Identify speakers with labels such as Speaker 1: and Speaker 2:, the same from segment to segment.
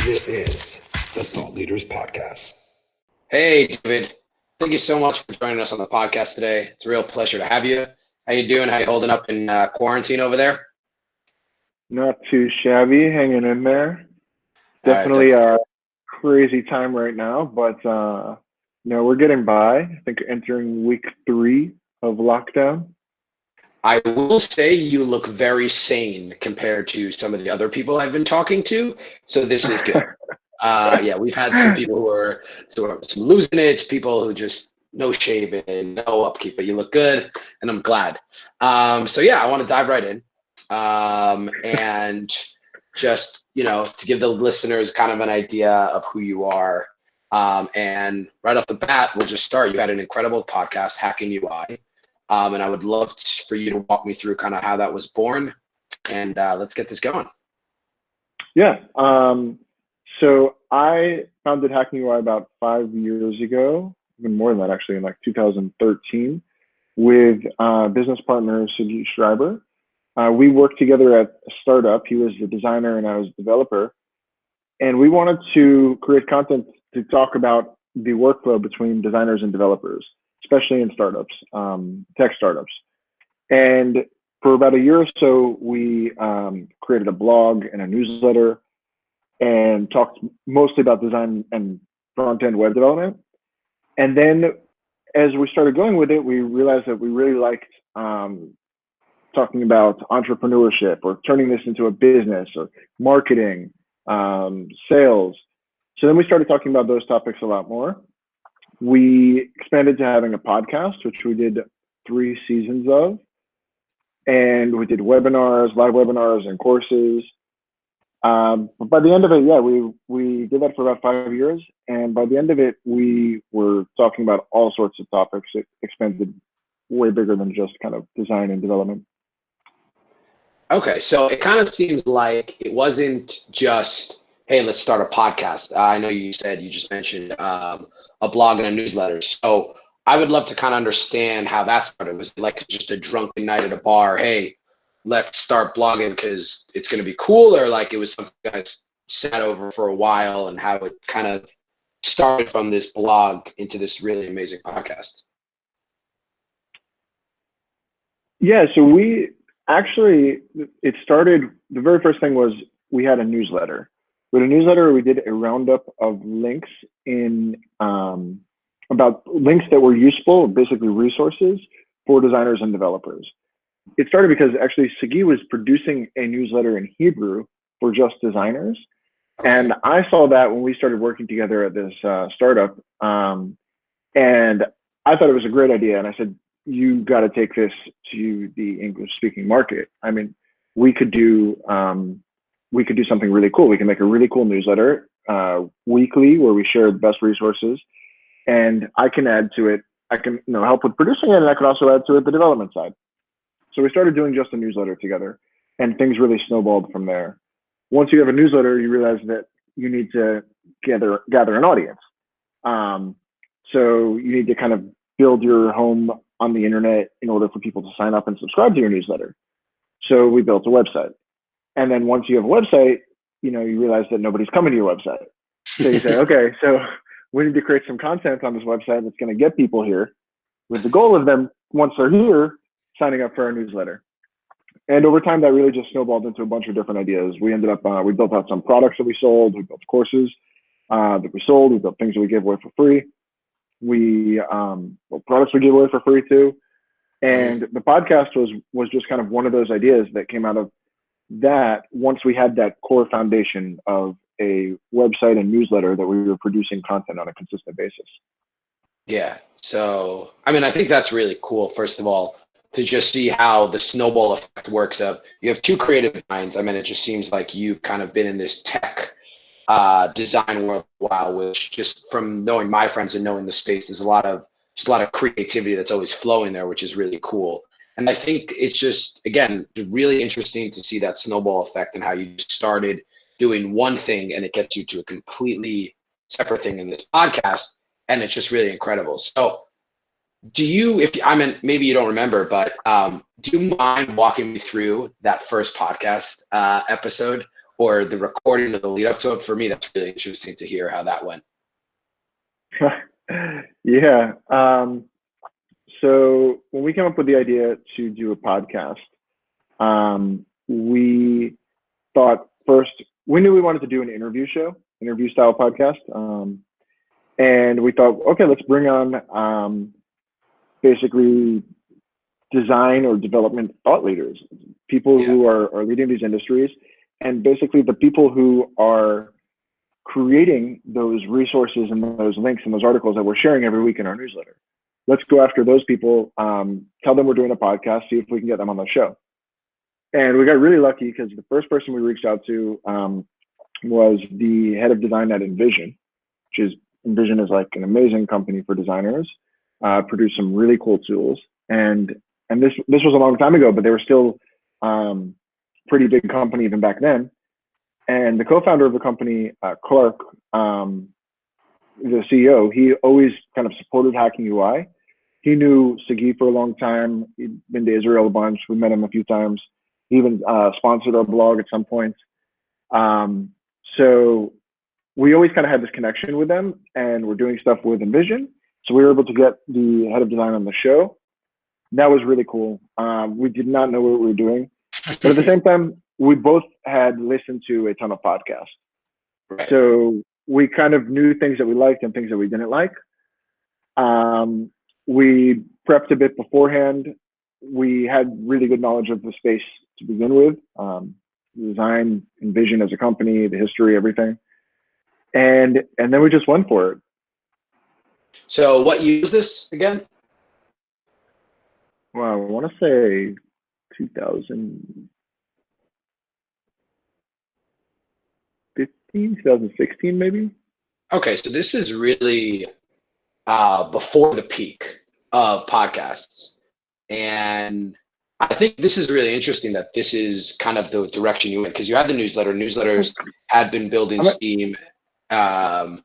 Speaker 1: This is the Thought Leaders Podcast.
Speaker 2: Hey, David. Thank you so much for joining us on the podcast today. It's a real pleasure to have you. How you doing? How you holding up in quarantine over there?
Speaker 3: Not too shabby, hanging in there.
Speaker 2: All right,
Speaker 3: Definitely a crazy time right now, but we're getting by. I think entering week 3 of lockdown.
Speaker 2: I will say you look very sane compared to some of the other people I've been talking to, so this is good. Yeah, we've had some people who are some losing it, people who just no shaving, no upkeep, but you look good, and I'm glad. So yeah, I want to dive right in, and just to give the listeners kind of an idea of who you are. And right off the bat, we'll just start. You had an incredible podcast, HackingUI, and I would love for you to walk me through kind of how that was born, and let's get this going.
Speaker 3: Yeah. So I founded HackingUI about 5 years ago, even more than that actually, in like 2013, with business partner Sagi Schreiber. We worked together at a startup. He was the designer and I was the developer. And we wanted to create content to talk about the workflow between designers and developers, especially in startups, tech startups. And for about a year or so, we created a blog and a newsletter and talked mostly about design and front-end web development. And then as we started going with it, we realized that we really liked talking about entrepreneurship or turning this into a business or marketing, sales. So then we started talking about those topics a lot more. We expanded to having a podcast, which we did 3 seasons of. And we did webinars, live webinars and courses. But by the end of it, yeah, we did that for about 5 years. And by the end of it, we were talking about all sorts of topics. It expanded way bigger than just kind of design and development.
Speaker 2: Okay, so it kind of seems like it wasn't just, hey, let's start a podcast. I know you just mentioned a blog and a newsletter. So I would love to kind of understand how that started. Was it like just a drunken night at a bar? Hey, let's start blogging because it's going to be cool, or like it was something you guys sat over for a while, and how it kind of started from this blog into this really amazing podcast?
Speaker 3: Yeah, so it started, the very first thing was we had a newsletter. With a newsletter, we did a roundup of links about links that were useful, basically resources for designers and developers. It started because actually Sagi was producing a newsletter in Hebrew for just designers. And I saw that when we started working together at this startup. And I thought it was a great idea. And I said, you got to take this to the English speaking market. I mean, we could do something really cool. We can make a really cool newsletter weekly where we share the best resources, and I can add to it. I can help with producing it, and I can also add to it the development side. So we started doing just a newsletter together, and things really snowballed from there. Once you have a newsletter, you realize that you need to gather an audience. So you need to kind of build your home on the internet in order for people to sign up and subscribe to your newsletter. So we built a website. And then once you have a website, you realize that nobody's coming to your website. So you say, okay, so we need to create some content on this website that's going to get people here, with the goal of them, once they're here, signing up for our newsletter. And over time, that really just snowballed into a bunch of different ideas. We ended up, we built out some products that we sold. We built courses that we sold. We built things that we gave away for free. We built products we gave away for free too. And the podcast was just kind of one of those ideas that came out of that. Once we had that core foundation of a website and newsletter that we were producing content on a consistent basis.
Speaker 2: Yeah. So, I mean, I think that's really cool, first of all, to just see how the snowball effect works. Of you have 2 creative minds. I mean, it just seems like you've kind of been in this tech design world for a while, which, just from knowing my friends and knowing the space, there's a lot of creativity that's always flowing there, which is really cool. And I think it's just, again, really interesting to see that snowball effect and how you started doing one thing and it gets you to a completely separate thing in this podcast. And it's just really incredible. So do you, maybe you don't remember, but do you mind walking me through that first podcast episode or the recording of the lead up to it. For me, that's really interesting to hear how that went.
Speaker 3: Yeah. So when we came up with the idea to do a podcast, we thought first, we knew we wanted to do an interview style podcast. And we thought, okay, let's bring on basically design or development thought leaders, people who are leading these industries, and basically the people who are creating those resources and those links and those articles that we're sharing every week in our newsletter. Let's go after those people, tell them we're doing a podcast, see if we can get them on the show. And we got really lucky because the first person we reached out to was the head of design at Envision, Envision is like an amazing company for designers, produce some really cool tools. And this was a long time ago, but they were still pretty big company even back then. And the co-founder of the company, Clark, the CEO, he always kind of supported HackingUI. He knew Sagi for a long time. He'd been to Israel a bunch. We met him a few times. He even sponsored our blog at some point. So we always kind of had this connection with them, and we're doing stuff with Envision. So we were able to get the head of design on the show. That was really cool. We did not know what we were doing, but at the same time, we both had listened to a ton of podcasts.
Speaker 2: Right.
Speaker 3: So we kind of knew things that we liked and things that we didn't like. We prepped a bit beforehand. We had really good knowledge of the space to begin with, design, Envision as a company, the history, everything. And then we just went for it.
Speaker 2: So what year was this again?
Speaker 3: Well, I want to say 2015, 2016, maybe.
Speaker 2: Okay, so this is really before the peak of podcasts. And I think this is really interesting that this is kind of the direction you went, because you had the newsletter. Newsletters had been building steam, and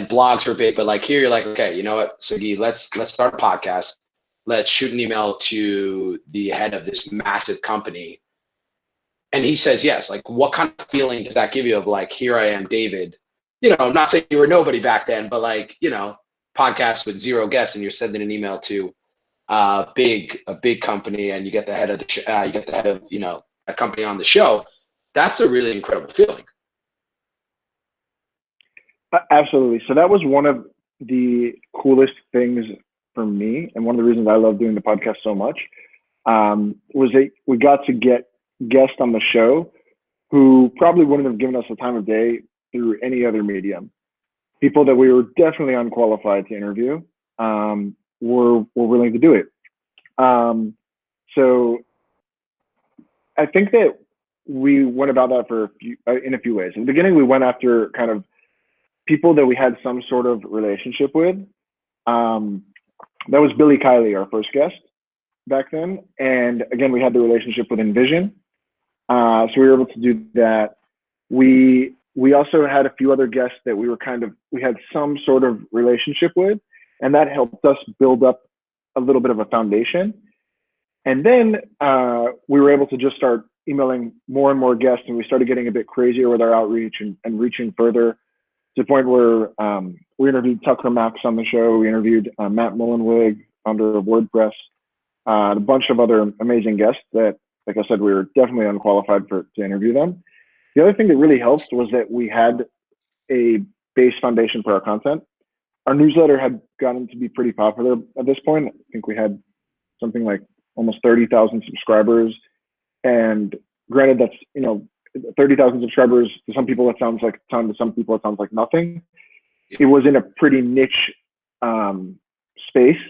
Speaker 2: blogs were big, but like here you're like, okay, you know what, Sagi, let's start a podcast. Let's shoot an email to the head of this massive company. And he says yes. Like, what kind of feeling does that give you of like, here I am, David? You know, I'm not saying you were nobody back then, but like, you know, podcast with 0 guests, and you're sending an email to a big company, and you get the head of you know, a company on the show. That's a really incredible feeling.
Speaker 3: Absolutely. So that was one of the coolest things for me, and one of the reasons I love doing the podcast so much, was that we got to get guests on the show who probably wouldn't have given us the time of day through any other medium. People that we were definitely unqualified to interview, were willing to do it. So I think that we went about that in a few ways. In the beginning, we went after kind of people that we had some sort of relationship with. That was Billy Kiley, our first guest back then. And again, we had the relationship with Envision. So we were able to do that. We also had a few other guests that we had some sort of relationship with, and that helped us build up a little bit of a foundation. And then we were able to just start emailing more and more guests, and we started getting a bit crazier with our outreach and reaching further, to the point where we interviewed Tucker Max on the show. We interviewed Matt Mullenweg, founder of WordPress, a bunch of other amazing guests that, like I said, we were definitely unqualified to interview them. The other thing that really helped was that we had a base foundation for our content. Our newsletter had gotten to be pretty popular at this point. I think we had something like almost 30,000 subscribers. And granted, that's, you know, 30,000 subscribers, to some people it sounds like a ton, to some people it sounds like nothing. It was in a pretty niche space.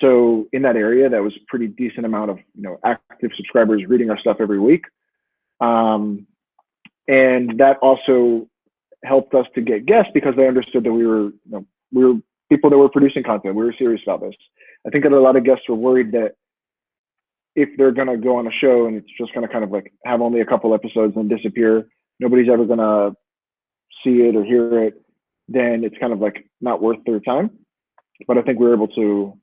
Speaker 3: So in that area, that was a pretty decent amount of, you know, active subscribers reading our stuff every week. And that also helped us to get guests, because they understood that we were people that were producing content. We were serious about this. I think that a lot of guests were worried that if they're going to go on a show and it's just going to kind of like have only a couple episodes and disappear, nobody's ever going to see it or hear it, then it's kind of like not worth their time. But I think we were able to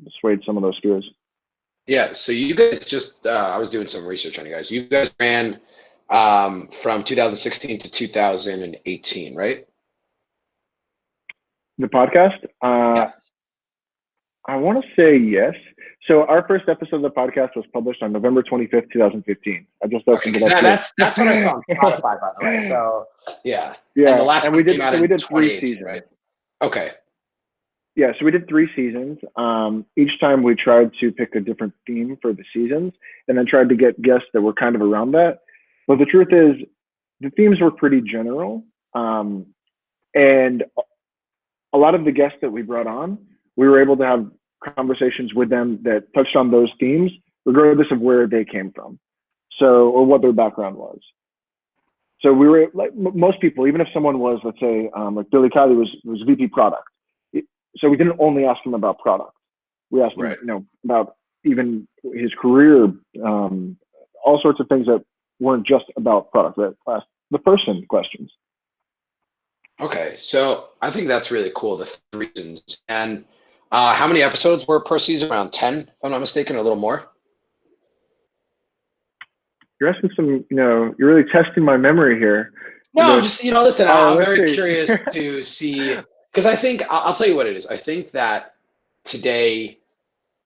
Speaker 3: assuage some of those fears.
Speaker 2: Yeah, so you guys just, I was doing some research on you guys. You guys ran from 2016 to 2018, right?
Speaker 3: The podcast?
Speaker 2: Yeah.
Speaker 3: I want to say yes. So our first episode of the podcast was published on November 25th, 2015. I just opened it up.
Speaker 2: That's what I saw on Spotify, by the way. So yeah. And the
Speaker 3: Yeah,
Speaker 2: last
Speaker 3: and
Speaker 2: one
Speaker 3: we did
Speaker 2: came out
Speaker 3: so
Speaker 2: in
Speaker 3: we did 3
Speaker 2: 2018,
Speaker 3: seasons.
Speaker 2: right? Okay.
Speaker 3: Yeah, so we did 3 seasons. Each time we tried to pick a different theme for the seasons, and then tried to get guests that were kind of around that. But the truth is, the themes were pretty general, and a lot of the guests that we brought on, we were able to have conversations with them that touched on those themes, regardless of where they came from, so or what their background was. So we were like most people, even if someone was, let's say, like Billy Kiley was VP product, so we didn't only ask him about product. We asked him, about even his career, all sorts of things that weren't just about product. That asked the person questions.
Speaker 2: Okay, so I think that's really cool. The 3 reasons. And how many episodes were per season? Around 10, if I'm not mistaken, a little more.
Speaker 3: You're asking some, you're really testing my memory here.
Speaker 2: No, just listen. I'm very
Speaker 3: see.
Speaker 2: curious to see, because I think I'll tell you what it is. I think that today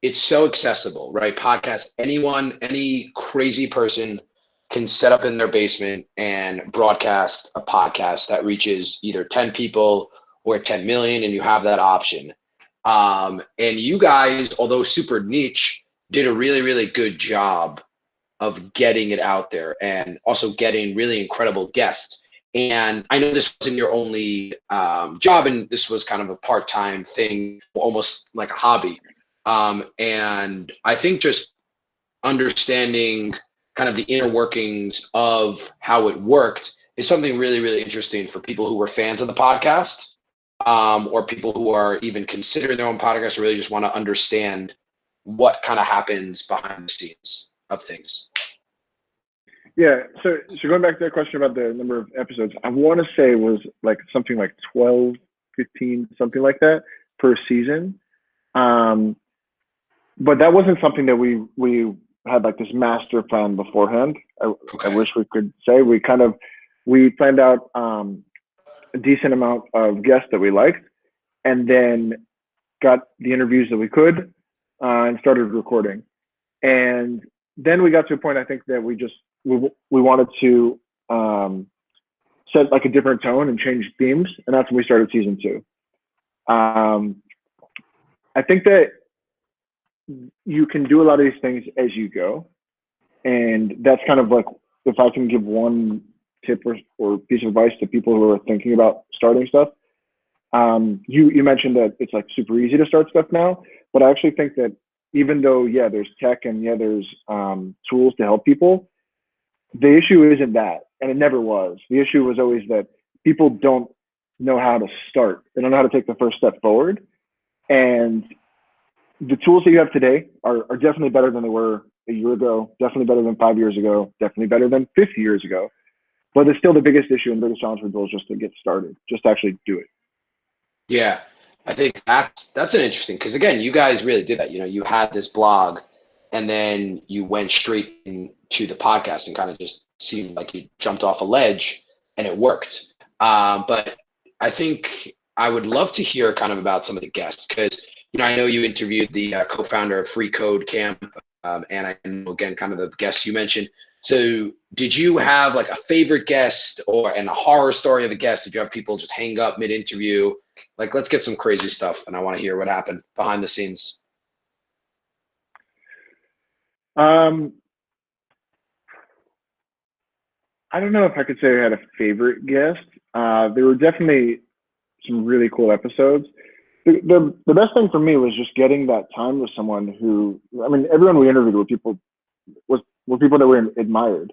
Speaker 2: it's so accessible, right? Podcast, anyone, any crazy person can set up in their basement and broadcast a podcast that reaches either 10 people or 10 million, and you have that option. And you guys, although super niche, did a really, really good job of getting it out there and also getting really incredible guests. And I know this wasn't your only job, and this was kind of a part-time thing, almost like a hobby. And I think just understanding kind of the inner workings of how it worked is something really, really interesting for people who were fans of the podcast, or people who are even considering their own podcast, or really just want to understand what kind of happens behind the scenes of things.
Speaker 3: Yeah, so going back to that question about the number of episodes, I want to say it was like something like 12, 15, something like that per season. But that wasn't something that we had like this master plan beforehand. I wish we could say we planned out a decent amount of guests that we liked, and then got the interviews that we could, and started recording. And then we got to a point, I think, that we wanted to set like a different tone and change themes, and that's when we started season 2. I think that you can do a lot of these things as you go, and that's kind of like, if I can give one tip or piece of advice to people who are thinking about starting stuff. You mentioned that it's like super easy to start stuff now, but I actually think that even though, there's tech and there's tools to help people, the issue isn't that, and it never was. The issue was always that people don't know how to start. They don't know how to take the first step forward. And the tools that you have today are definitely better than they were a year ago, definitely better than 5 years ago, definitely better than 50 years ago. But it's still the biggest issue and biggest challenge for people is just to get started, just to actually do it.
Speaker 2: Yeah, I think that's an interesting, because again, you guys really did that. You had this blog, and then you went straight into the podcast, and kind of just seemed like you jumped off a ledge, and it worked. But I think I would love to hear kind of about some of the guests, because I know you interviewed the co-founder of Free Code Camp, and I know again kind of the guests you mentioned. So did you have like a favorite guest and a horror story of a guest? Did you have people just hang up mid-interview? Like, let's get some crazy stuff, and I want to hear what happened behind the scenes.
Speaker 3: I don't know if I could say I had a favorite guest. There were definitely some really cool episodes. The best thing for me was just getting that time with someone who, everyone we interviewed were people that we admired.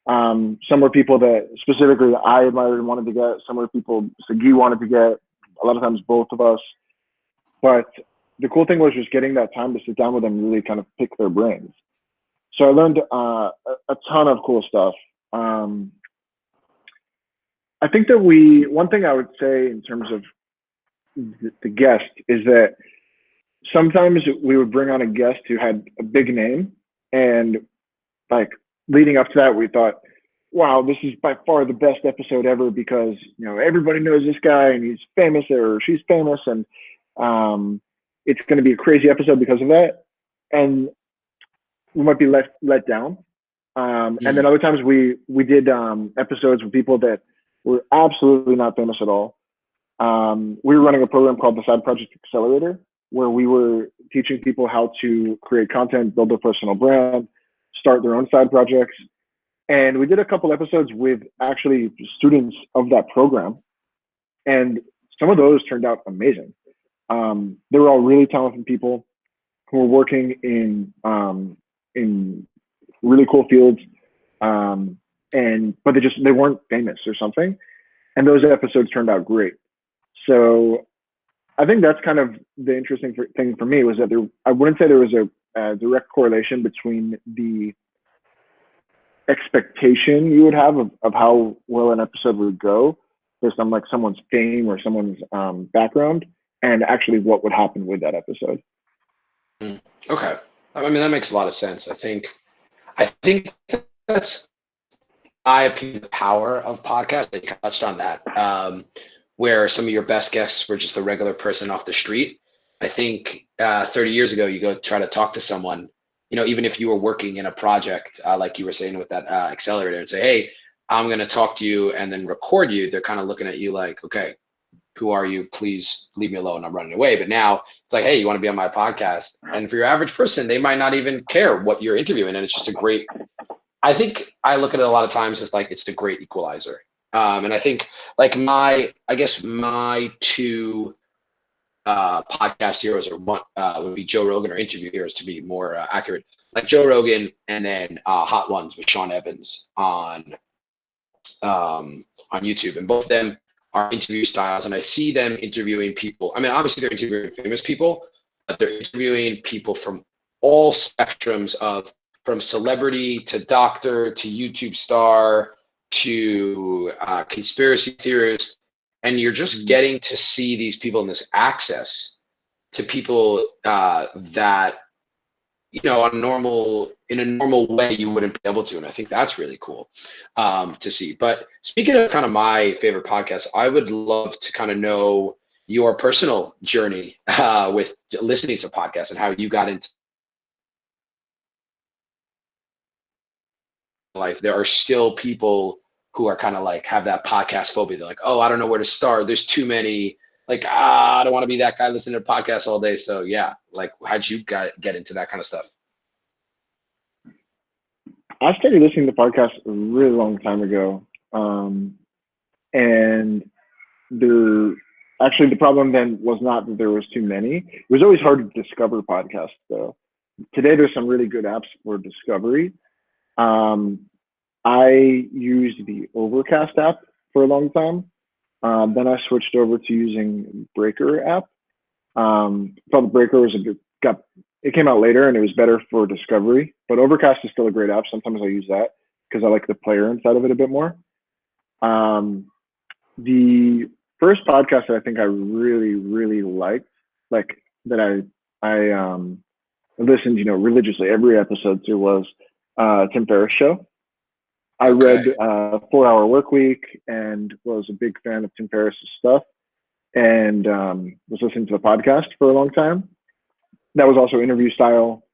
Speaker 3: Some were people that specifically I admired and wanted to get. Some were people Sagi wanted to get. A lot of times both of us. But the cool thing was just getting that time to sit down with them and really kind of pick their brains. So I learned a ton of cool stuff. I think that one thing I would say in terms of the guest is that sometimes we would bring on a guest who had a big name, and like leading up to that, we thought, wow, this is by far the best episode ever because, everybody knows this guy and he's famous or she's famous, and it's going to be a crazy episode because of that. And we might be let down. And then other times we did episodes with people that were absolutely not famous at all. We were running a program called the Side Project Accelerator, where we were teaching people how to create content, build their personal brand, start their own side projects. And we did a couple episodes with actually students of that program. And some of those turned out amazing. They were all really talented people who were working in really cool fields. But they weren't famous or something. And those episodes turned out great. So I think that's kind of the interesting thing for me, was that I wouldn't say there was a direct correlation between the expectation you would have of how well an episode would go based on like someone's fame or someone's background, and actually what would happen with that episode.
Speaker 2: Okay. I mean, that makes a lot of sense. I think that's my opinion, the power of podcasts. You touched on that, where some of your best guests were just a regular person off the street. I think 30 years ago, you go try to talk to someone, even if you were working in a project, like you were saying with that accelerator, and say, hey, I'm going to talk to you and then record you. They're kind of looking at you like, okay, who are you? Please leave me alone. I'm running away. But now it's like, hey, you want to be on my podcast? And for your average person, they might not even care what you're interviewing. And it's just I think I look at it a lot of times as like, it's the great equalizer. And I think like my two podcast heroes are one would be Joe Rogan, or interview heroes to be more accurate, like Joe Rogan, and then Hot Ones with Sean Evans on YouTube. And both of them are interview styles, and I see them interviewing people. I mean, obviously they're interviewing famous people, but they're interviewing people from all spectrums from celebrity to doctor to YouTube star to conspiracy theorist. And you're just getting to see these people in this access to people that, in a normal way you wouldn't be able to. And I think that's really cool to see. But speaking of kind of my favorite podcasts, I would love to kind of know your personal journey with listening to podcasts and how you got into life. There are still people who are kind of like have that podcast phobia. They're like, oh, I don't know where to start. There's too many. Like, I don't want to be that guy listening to podcasts all day. So yeah, like, how'd you get into that kind of stuff?
Speaker 3: I started listening to podcasts a really long time ago. And the problem then was not that there was too many. It was always hard to discover podcasts though. Today, there's some really good apps for discovery. I used the Overcast app for a long time. Then I switched over to using Breaker app. I thought Breaker was it came out later and it was better for discovery, but Overcast is still a great app. Sometimes I use that because I like the player inside of it a bit more. The first podcast that I think I really, really liked, like that I listened, religiously every episode to, was Tim Ferriss show. I read 4 Hour Workweek and was a big fan of Tim Ferriss's stuff, and was listening to the podcast for a long time. That was also interview style,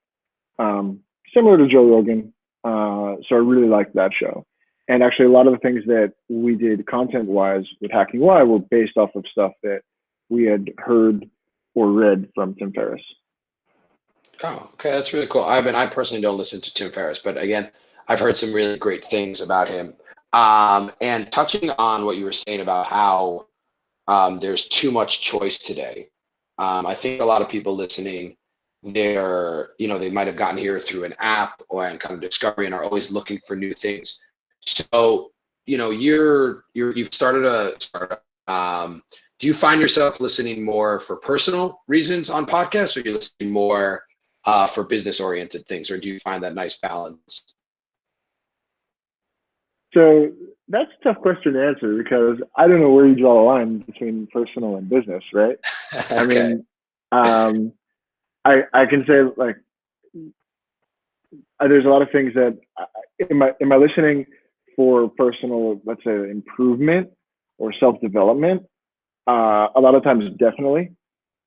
Speaker 3: similar to Joe Rogan. So I really liked that show. And actually, a lot of the things that we did content-wise with HackingUI were based off of stuff that we had heard or read from Tim Ferriss.
Speaker 2: Oh, okay, that's really cool. I personally don't listen to Tim Ferriss, but again, I've heard some really great things about him. And touching on what you were saying about how there's too much choice today, I think a lot of people listening, they might have gotten here through an app or kind of discovery and are always looking for new things. So, you've started a startup. Do you find yourself listening more for personal reasons on podcasts, or are you listening more for business-oriented things, or do you find that nice balance?
Speaker 3: So that's a tough question to answer because I don't know where you draw the line between personal and business, right?
Speaker 2: Okay.
Speaker 3: I mean, I can say there's a lot of things that am I listening for personal, let's say, improvement or self-development, a lot of times, definitely.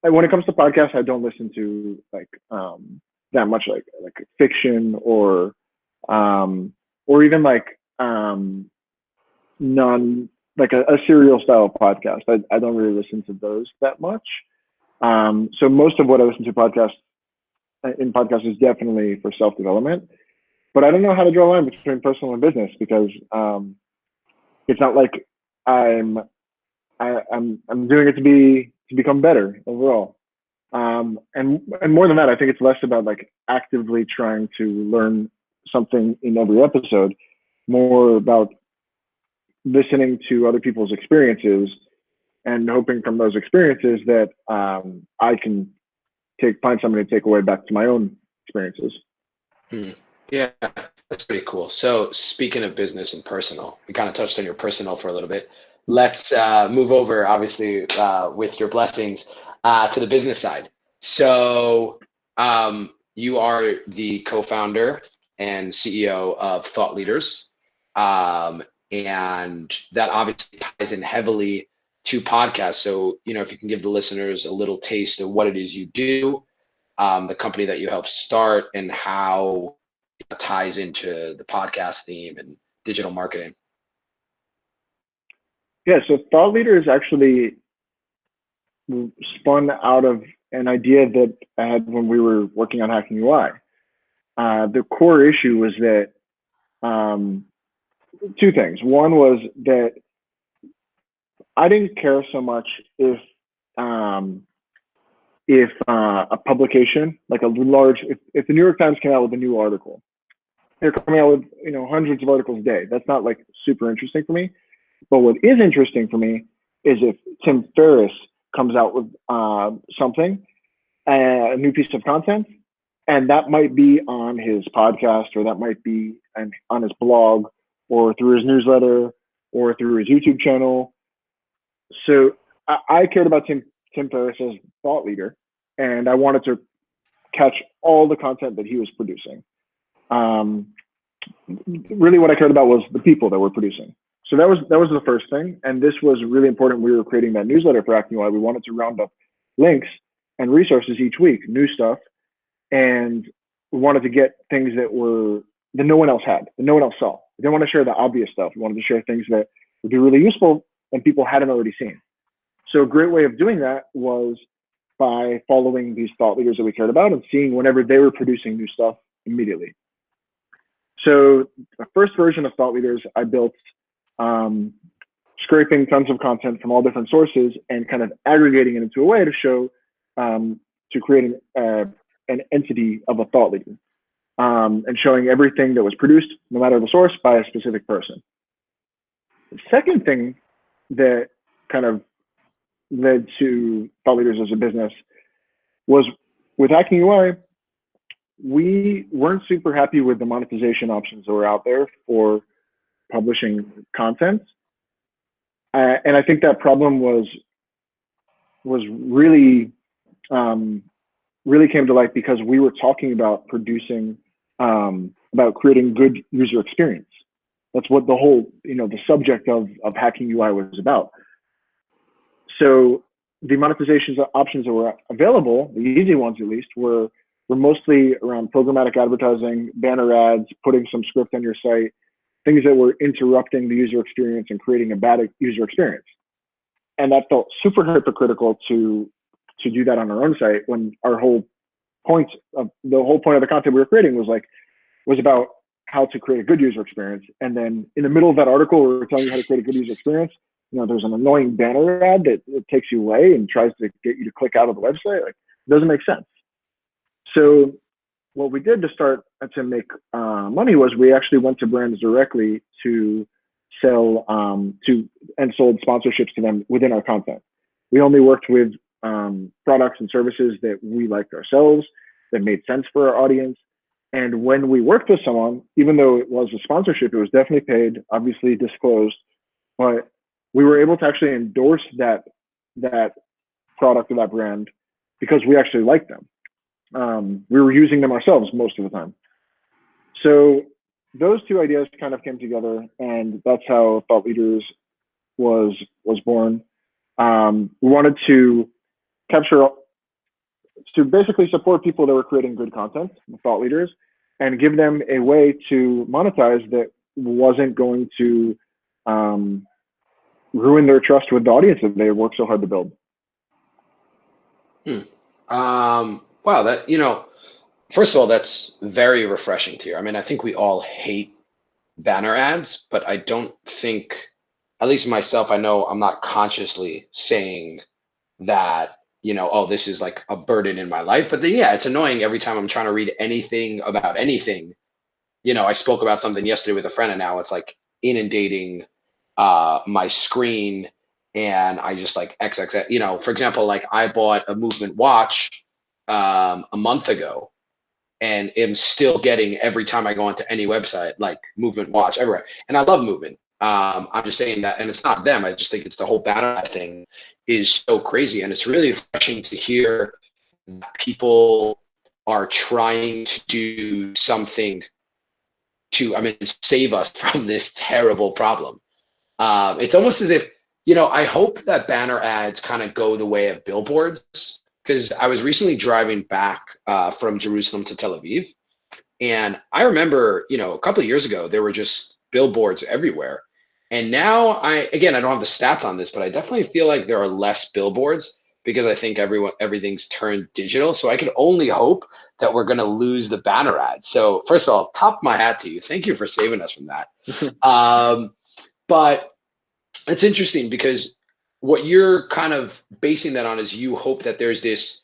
Speaker 3: And when it comes to podcasts, I don't listen to that much like fiction or even non like a serial style podcast. I don't really listen to those that much. So most of what I listen to podcasts is definitely for self development. But I don't know how to draw a line between personal and business because it's not like I'm doing it to become better overall. And more than that, I think it's less about like actively trying to learn something in every episode, more about listening to other people's experiences and hoping from those experiences that I can find something to take away back to my own experiences.
Speaker 2: Yeah, that's pretty cool. So speaking of business and personal, we kind of touched on your personal for a little bit. Let's move over, obviously, with your blessings, to the business side. So you are the co-founder and CEO of ThoughtLeaders. And that obviously ties in heavily to podcasts. So, if you can give the listeners a little taste of what it is you do, the company that you helped start, and how it ties into the podcast theme and digital marketing.
Speaker 3: Yeah, so ThoughtLeaders actually spun out of an idea that I had when we were working on HackingUI. The core issue was that two things. One was that I didn't care so much if a publication, like a large, if the New York Times came out with a new article, they're coming out with hundreds of articles a day. That's not like super interesting for me. But what is interesting for me is if Tim Ferriss comes out with something, a new piece of content, and that might be on his podcast, or that might be on his blog, or through his newsletter, or through his YouTube channel. So I cared about Tim Ferriss as thought leader, and I wanted to catch all the content that he was producing. Really, what I cared about was the people that were producing. So that was the first thing, and this was really important. We were creating that newsletter for HackingUI. We wanted to round up links and resources each week, new stuff, and we wanted to get things that no one else had, that no one else saw. We didn't want to share the obvious stuff. We wanted to share things that would be really useful and people hadn't already seen. So a great way of doing that was by following these thought leaders that we cared about and seeing whenever they were producing new stuff immediately. So the first version of Thought Leaders, I built scraping tons of content from all different sources and kind of aggregating it into a way to show, to create an entity of a thought leader, and showing everything that was produced, no matter the source, by a specific person. The second thing that kind of led to Thought Leaders as a business was with HackingUI, we weren't super happy with the monetization options that were out there for publishing content. And I think that problem was really came to light because we were talking about producing, about creating good user experience. That's what the whole, the subject of HackingUI was about. So the monetization options that were available, the easy ones at least, were mostly around programmatic advertising, banner ads, putting some script on your site, things that were interrupting the user experience and creating a bad user experience. And that felt super hypocritical to do that on our own site when the whole point of the content we were creating was about how to create a good user experience. And then in the middle of that article, we were telling you how to create a good user experience. There's an annoying banner ad that takes you away and tries to get you to click out of the website. Like, it doesn't make sense. So what we did to start to make money was we actually went to brands directly to sell and sold sponsorships to them within our content. We only worked with products and services that we liked ourselves, that made sense for our audience. And when we worked with someone, even though it was a sponsorship, it was definitely paid, obviously disclosed, but we were able to actually endorse that product or that brand because we actually liked them. We were using them ourselves most of the time. So those two ideas kind of came together, and that's how Thought Leaders was born. We wanted to capture, to basically support people that were creating good content, thought leaders, and give them a way to monetize that wasn't going to ruin their trust with the audience that they worked so hard to build.
Speaker 2: Wow, that, first of all, that's very refreshing to hear. I mean, I think we all hate banner ads, but I don't think, at least myself, I know I'm not consciously saying that, oh, this is like a burden in my life. But then, yeah, it's annoying every time I'm trying to read anything about anything. I spoke about something yesterday with a friend, and now it's like inundating my screen, and I just like XXX. For example, like I bought a Movement watch a month ago, and am still getting every time I go onto any website like Movement watch everywhere. And I love Movement. I'm just saying that, and it's not them. I just think it's the whole banner thing is so crazy, and it's really refreshing to hear that people are trying to do something to, save us from this terrible problem. It's almost as if, I hope that banner ads kind of go the way of billboards, because I was recently driving back from Jerusalem to Tel Aviv, and I remember, a couple of years ago, there were just billboards everywhere. And now I don't have the stats on this, but I definitely feel like there are less billboards because I think everything's turned digital. So I could only hope that we're going to lose the banner ad. So first of all, top of my hat to you. Thank you for saving us from that. But it's interesting because what you're kind of basing that on is you hope that there's this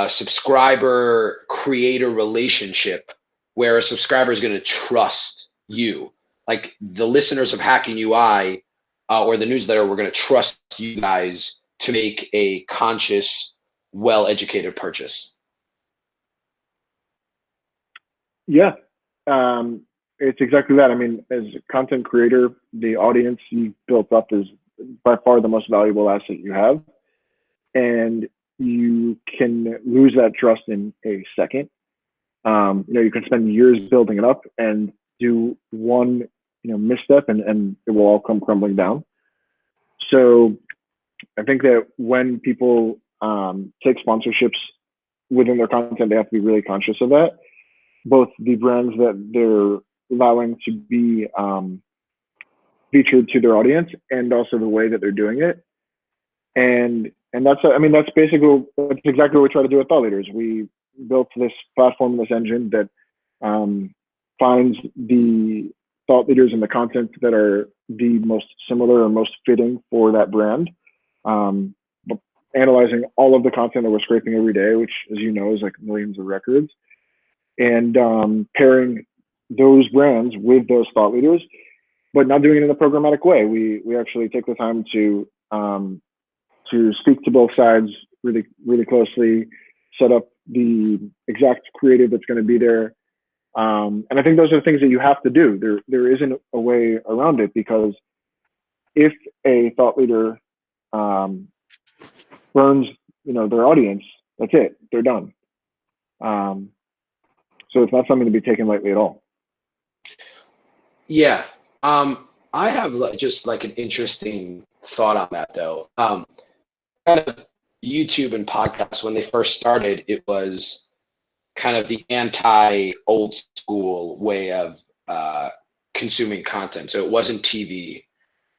Speaker 2: subscriber creator relationship where a subscriber is going to trust you. Like the listeners of Hacking UI or the newsletter, we're going to trust you guys to make a conscious, well-educated purchase.
Speaker 3: Yeah, it's exactly that. I mean, as a content creator, the audience you built up is by far the most valuable asset you have. And you can lose that trust in a second. You can spend years building it up and do one, misstep and it will all come crumbling down. So I think that when people take sponsorships within their content, they have to be really conscious of that. Both the brands that they're allowing to be featured to their audience and also the way that they're doing it. And that's exactly what we try to do at Thought Leaders. We built this platform, this engine that finds the thought leaders and the content that are the most similar or most fitting for that brand. Analyzing all of the content that we're scraping every day, which, as you know, is like millions of records, and pairing those brands with those thought leaders, but not doing it in a programmatic way. We actually take the time to speak to both sides really, really closely, set up the exact creative that's going to be there. And I think those are things that you have to do. There isn't a way around it, because if a thought leader burns, their audience, that's it. They're done. So it's not something to be taken lightly at all.
Speaker 2: Yeah. I have just like an interesting thought on that though. Kind of YouTube and podcasts, when they first started, it was kind of the anti-old school way of consuming content. So it wasn't TV.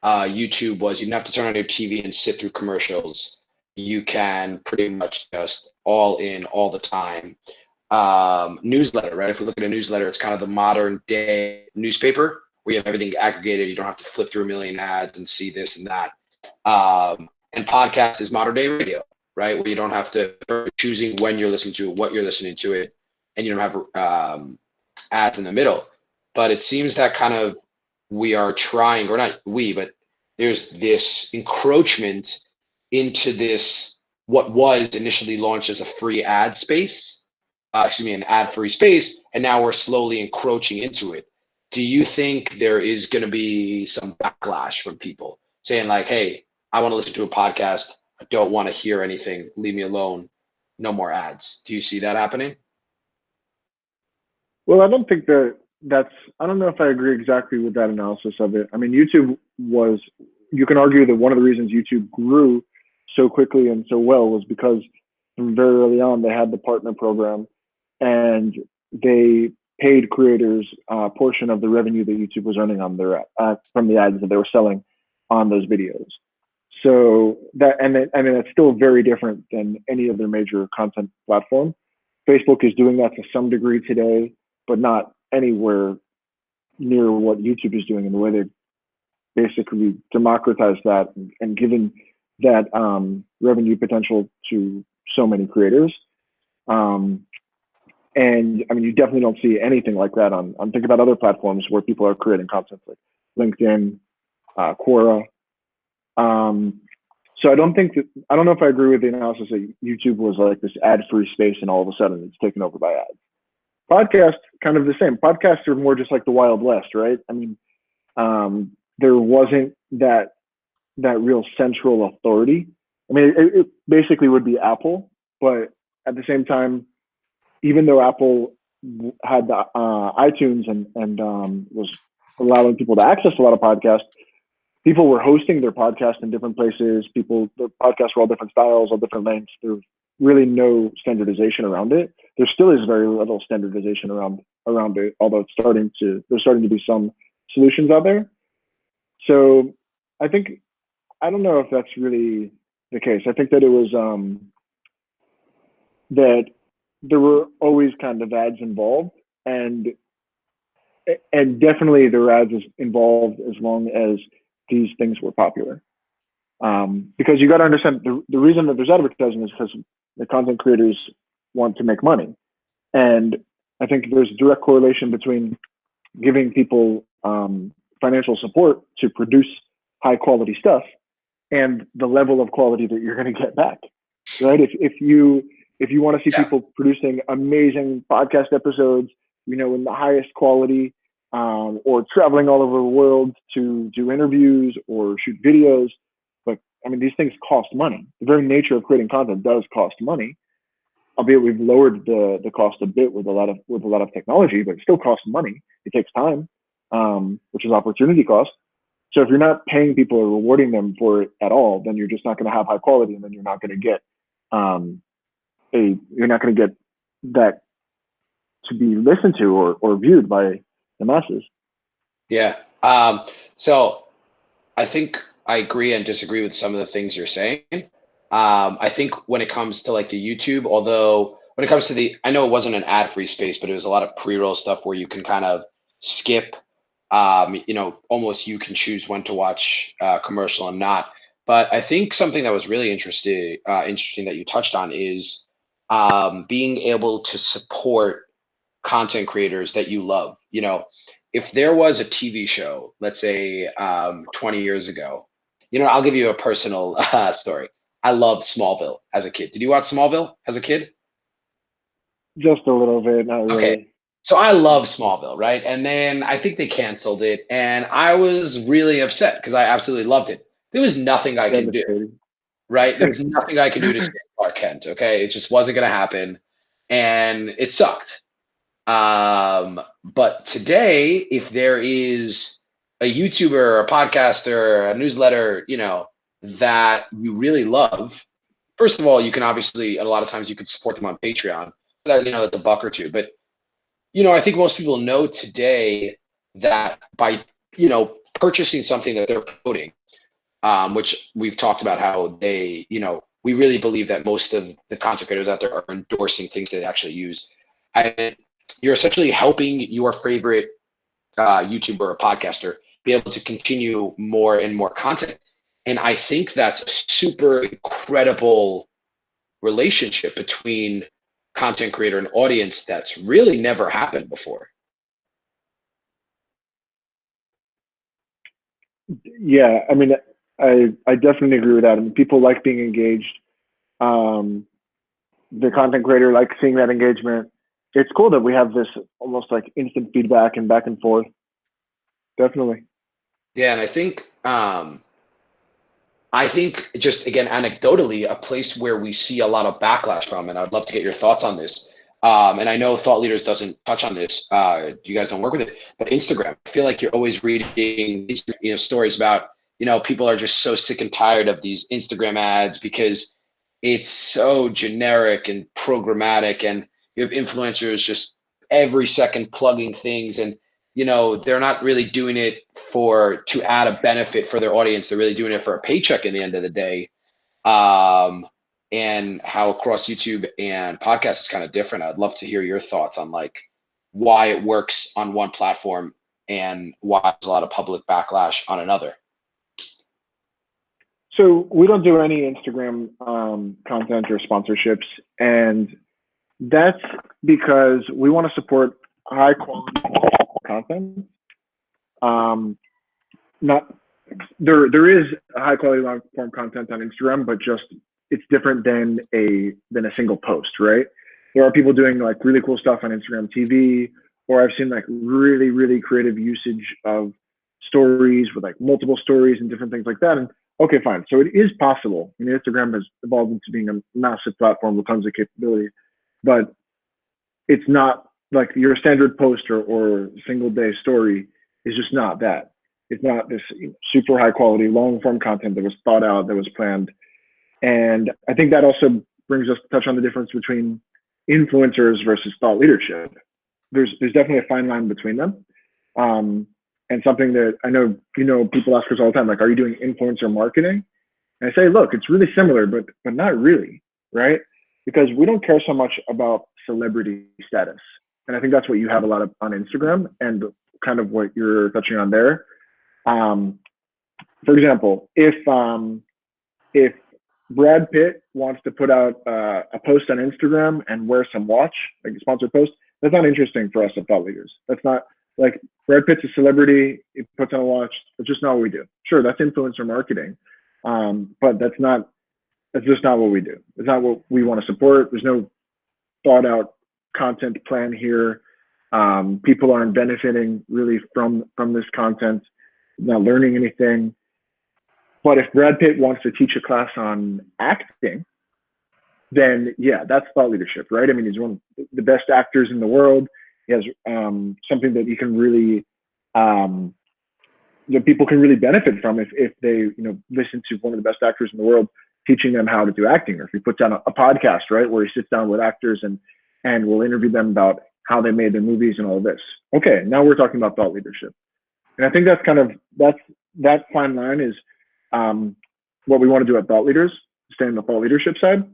Speaker 2: YouTube was, you didn't have to turn on your TV and sit through commercials. You can pretty much just all in all the time. Newsletter, right? If we look at a newsletter, it's kind of the modern day newspaper where you have everything aggregated. You don't have to flip through a million ads and see this and that. And podcast is modern day radio, right? Where you don't have to choosing when you're listening to it, what you're listening to it, and you don't have ads in the middle. But it seems that kind of we are trying, or not we, but there's this encroachment into this, what was initially launched as a free ad space, an ad-free space, and now we're slowly encroaching into it. Do you think there is going to be some backlash from people saying like, hey, I want to listen to a podcast, I don't want to hear anything, leave me alone, no more ads? Do you see that happening?
Speaker 3: Well, I don't think that I don't know if I agree exactly with that analysis of it. I mean, you can argue that one of the reasons YouTube grew so quickly and so well was because from very early on they had the partner program, and they paid creators a portion of the revenue that YouTube was earning on their from the ads that they were selling on those videos. So I mean, it's still very different than any other major content platform. Facebook is doing that to some degree today, but not anywhere near what YouTube is doing in the way they basically democratized that and given that revenue potential to so many creators. And I mean, you definitely don't see anything like that on think about other platforms where people are creating content like LinkedIn, Quora. So I don't know if I agree with the analysis that YouTube was like this ad-free space and all of a sudden it's taken over by ads. Podcasts, kind of the same. Podcasts are more just like the Wild West, right? I mean, there wasn't that real central authority. I mean, it basically would be Apple, but at the same time, even though Apple had the iTunes and was allowing people to access a lot of podcasts, people were hosting their podcast in different places. The podcasts were all different styles, all different lengths. There was really no standardization around it. There still is very little standardization around it, although there's starting to be some solutions out there. So I don't know if that's really the case. I think that it was that there were always kind of ads involved, and definitely there were ads involved as long as these things were popular. Because you got to understand the reason that there's advertising is because the content creators want to make money. And I think there's a direct correlation between giving people financial support to produce high quality stuff and the level of quality that you're going to get back, right? If you want to see people producing amazing podcast episodes, in the highest quality, or traveling all over the world to do interviews or shoot videos, but I mean, these things cost money. The very nature of creating content does cost money, albeit we've lowered the cost a bit with a lot of technology, but it still costs money. It takes time, which is opportunity cost. So if you're not paying people or rewarding them for it at all, then you're just not going to have high quality, and then you're not going to get that to be listened to or viewed by the masses.
Speaker 2: Yeah. So I think I agree and disagree with some of the things you're saying. I think when it comes to like the YouTube, although when it comes to I know it wasn't an ad-free space, but it was a lot of pre-roll stuff where you can kind of skip, almost you can choose when to watch commercial and not. But I think something that was really interesting that you touched on is being able to support content creators that you love. If there was a TV show, let's say 20 years ago, I'll give you a personal story. I loved Smallville as a kid. Did you watch Smallville as a kid?
Speaker 3: Just a little bit, not really.
Speaker 2: Okay. So I love Smallville, right? And then I think they canceled it, and I was really upset because I absolutely loved it. There was nothing I could do, right? There was nothing I could do to save Clark Kent, okay? It just wasn't going to happen, and it sucked. But today, if there is a YouTuber, a podcaster, a newsletter, that you really love, first of all, you can obviously, a lot of times you could support them on Patreon. That's $1 or $2. But, I think most people know today that by, purchasing something that they're promoting, which we've talked about how they, we really believe that most of the content creators out there are endorsing things they actually use. You're essentially helping your favorite YouTuber or podcaster be able to continue more and more content. And I think that's a super incredible relationship between content creator and audience that's really never happened before.
Speaker 3: Yeah, I mean, I definitely agree with that. I mean, people like being engaged. The content creator likes seeing that engagement. It's cool that we have this almost like instant feedback and back and forth. Definitely.
Speaker 2: Yeah, and I think just again anecdotally, a place where we see a lot of backlash from, and I'd love to get your thoughts on this. and I know Thought Leaders doesn't touch on this. You guys don't work with it, but Instagram. I feel like you're always reading, stories about, people are just so sick and tired of these Instagram ads because it's so generic and programmatic, and you have influencers just every second plugging things, and they're not really doing it to add a benefit for their audience. They're really doing it for a paycheck in the end of the day. And how across YouTube and podcast is kind of different. I'd love to hear your thoughts on like why it works on one platform and why there's a lot of public backlash on another.
Speaker 3: So we don't do any Instagram content or sponsorships, and that's because we want to support high quality content. Not there is high quality long form content on Instagram, but just it's different than a single post, right? There are people doing like really cool stuff on Instagram TV, or I've seen like really, really creative usage of stories with like multiple stories and different things like that. And okay, fine. So it is possible. I mean, Instagram has evolved into being a massive platform with tons of capability, but it's not like your standard post or single day story is just not that. It's not this super high quality, long form content that was thought out, that was planned. And I think that also brings us to touch on the difference between influencers versus thought leadership. There's definitely a fine line between them. And something that I know, people ask us all the time, like, are you doing influencer marketing? And I say, look, it's really similar, but not really, right? Because we don't care so much about celebrity status. And I think that's what you have a lot of on Instagram and kind of what you're touching on there. For example, if Brad Pitt wants to put out a post on Instagram and wear some watch, like a sponsored post, that's not interesting for us at Thought Leaders. That's not like Brad Pitt's a celebrity, he puts on a watch. That's just not what we do. Sure, that's influencer marketing, but that's just not what we do. It's not what we want to support. There's no thought out content plan here. People aren't benefiting really from this content, not learning anything. But if Brad Pitt wants to teach a class on acting, then yeah, that's thought leadership, right? I mean, he's one of the best actors in the world. He has something that you can really, that people can really benefit from if they, listen to one of the best actors in the world teaching them how to do acting, or if he puts on a podcast, right, where he sits down with actors and will interview them about how they made their movies and all of this. Okay, now we're talking about thought leadership, and I think that fine line is what we want to do at Thought Leaders, stay in the thought leadership side.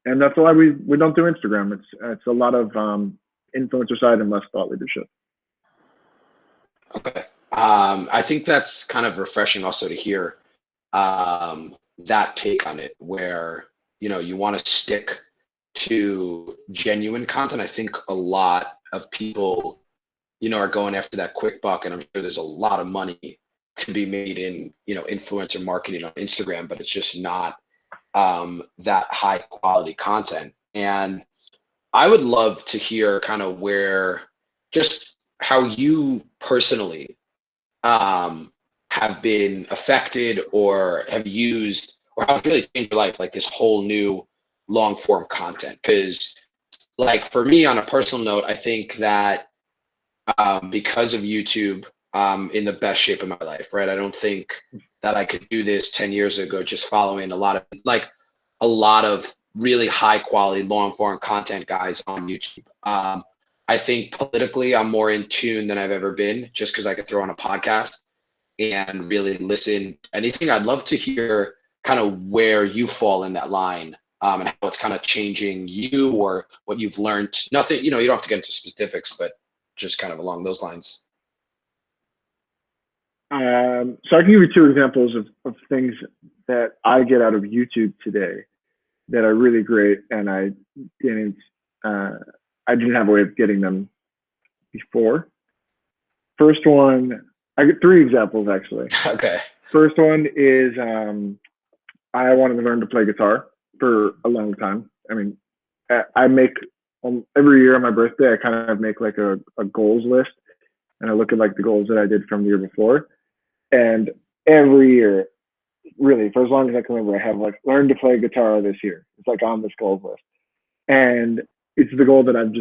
Speaker 3: And that's why we don't do Instagram. It's a lot of influencer side and less thought leadership.
Speaker 2: Okay. I think that's kind of refreshing also to hear that take on it, where, you want to stick to genuine content. I think a lot of people, are going after that quick buck, and I'm sure there's a lot of money to be made in, influencer marketing on Instagram, but it's just not that high quality content. And I would love to hear kind of just how you personally have been affected or have used, or how it's really changed your life, like this whole new long form content. Because like for me, on a personal note, I think that because of YouTube, in the best shape of my life, right? I don't think that I could do this 10 years ago, just following a lot of really high quality long form content guys on YouTube. I think politically I'm more in tune than I've ever been, just because I could throw on a podcast and really listen to anything. I'd love to hear kind of where you fall in that line, and how it's kind of changing you or what you've learned. Nothing, you don't have to get into specifics, but just kind of along those lines.
Speaker 3: So I can give you two examples of things that I get out of YouTube today that are really great, and I didn't have a way of getting them before. First one, I get three examples actually.
Speaker 2: Okay.
Speaker 3: First one is I wanted to learn to play guitar for a long time. I mean, I make every year on my birthday, I kind of make like a goals list, and I look at like the goals that I did from the year before. And every year, really, for as long as I can remember, I have like learned to play guitar this year. It's like on this goals list. And it's the goal that I've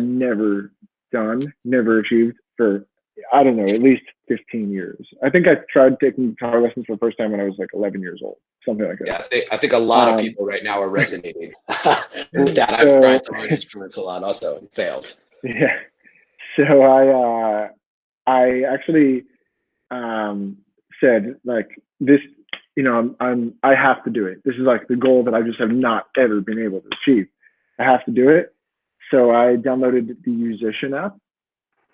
Speaker 3: never done, never achieved for, I don't know, at least 15 years. I think I tried taking guitar lessons for the first time when I was like 11 years old, something like that.
Speaker 2: Yeah, I think a lot of people right now are resonating with that. I've tried to learn instruments a lot also and failed.
Speaker 3: Yeah. So I actually said like this, I have to do it. This is like the goal that I just have not ever been able to achieve. I have to do it. So I downloaded the Musician app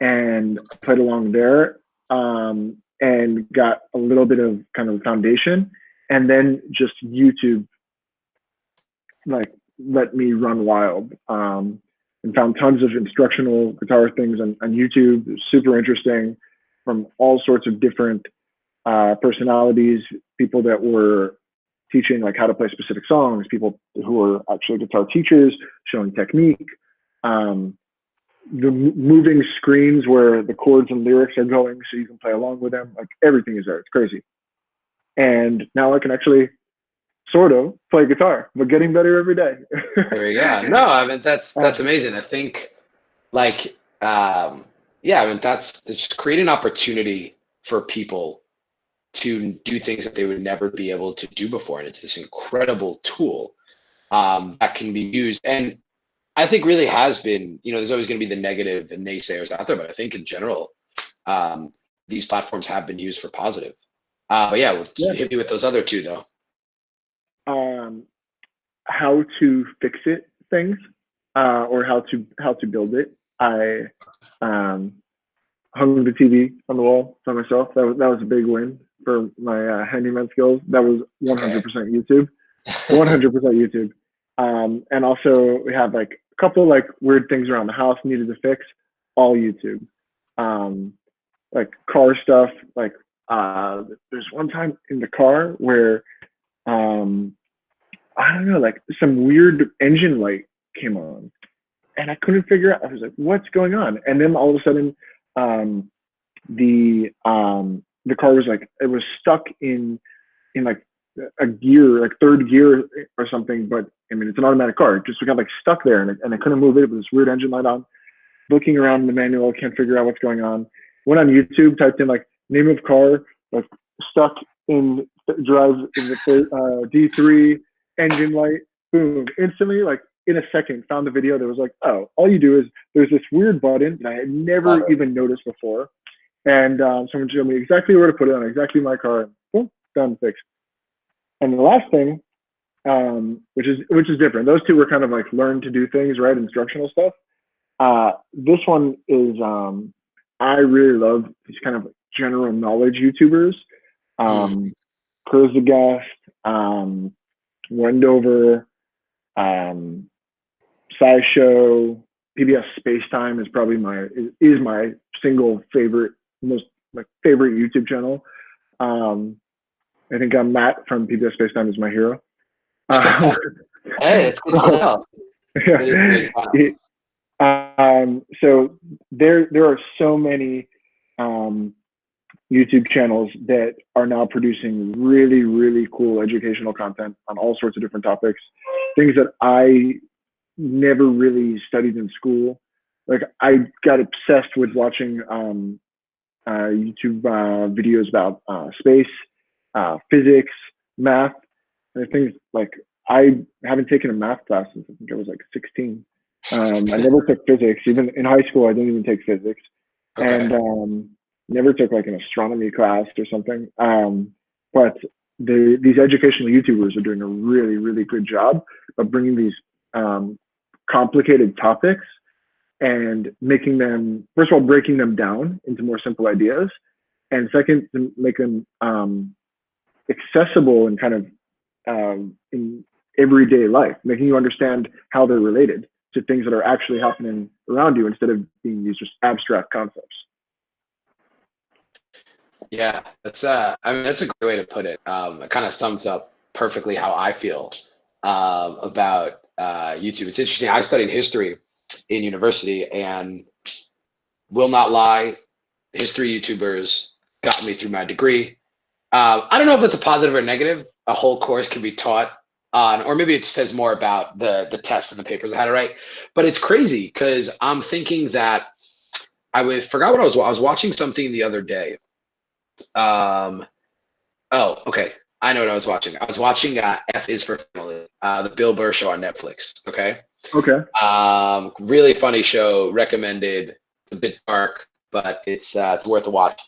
Speaker 3: and played along there, and got a little bit of kind of foundation, and then just YouTube like let me run wild, and found tons of instructional guitar things on YouTube. It was super interesting, from all sorts of different personalities, people that were teaching like how to play specific songs, people who were actually guitar teachers showing technique, the moving screens where the chords and lyrics are going so you can play along with them. Like everything is there. It's crazy. And now I can actually sort of play guitar, but getting better every day.
Speaker 2: There you go. No, I mean, that's amazing. I think like, yeah, I mean, that's just create an opportunity for people to do things that they would never be able to do before. And it's this incredible tool that can be used. And I think really has been, there's always going to be the negative and naysayers out there, but I think in general, these platforms have been used for positive. But yeah, hit me with those other two though.
Speaker 3: How to fix it things, or how to build it. I hung the TV on the wall by myself. That was a big win for my handyman skills. That was 100% YouTube, 100% YouTube. And also we had like a couple like weird things around the house needed to fix, all YouTube. Like car stuff, like there's one time in the car where I don't know, like some weird engine light came on and I couldn't figure out. I was like, what's going on? And then all of a sudden the car was like, it was stuck in like a gear, like third gear or something. But I mean, it's an automatic car. It just got like stuck there, and I couldn't move it with this weird engine light on. Looking around in the manual, can't figure out what's going on. Went on YouTube, typed in like name of car, like stuck in drives in the D3 engine light. Boom! Instantly, like in a second, found the video that was like, oh, all you do is there's this weird button that I had never even noticed before, and someone showed me exactly where to put it on exactly my car. And boom, done, fixed. And the last thing, which is different. Those two were kind of like learn to do things, right? Instructional stuff. This one is I really love these kind of general knowledge YouTubers. Kurzagast, Wendover, SciShow, PBS Spacetime is probably my single favorite, my favorite YouTube channel. I think Matt from PBS Spacetime is my hero.
Speaker 2: Hey, it's good to know.
Speaker 3: So there are so many YouTube channels that are now producing really, really cool educational content on all sorts of different topics, things that I never really studied in school. Like I got obsessed with watching YouTube videos about space, physics, math, and things like I haven't taken a math class since I think I was like 16. I never took physics. Even in high school, I didn't even take physics. Okay. And never took like an astronomy class or something. But these educational YouTubers are doing a really, really good job of bringing these complicated topics and making them, first of all, breaking them down into more simple ideas, and second, to make them accessible and kind of in everyday life, making you understand how they're related to things that are actually happening around you instead of being these just abstract concepts.
Speaker 2: Yeah, that's I mean, that's a great way to put it. It kind of sums up perfectly how I feel about YouTube. It's interesting. I studied history in university, and will not lie, history YouTubers got me through my degree. I don't know if that's a positive or negative. A whole course can be taught or maybe it says more about the tests and the papers I had to write. But it's crazy because I'm thinking that forgot what I was watching something the other day. Oh, okay. I know what I was watching. I was watching F is for Family, the Bill Burr show on Netflix. Okay.
Speaker 3: Okay.
Speaker 2: Really funny show. Recommended. It's a bit dark, but it's worth a watch.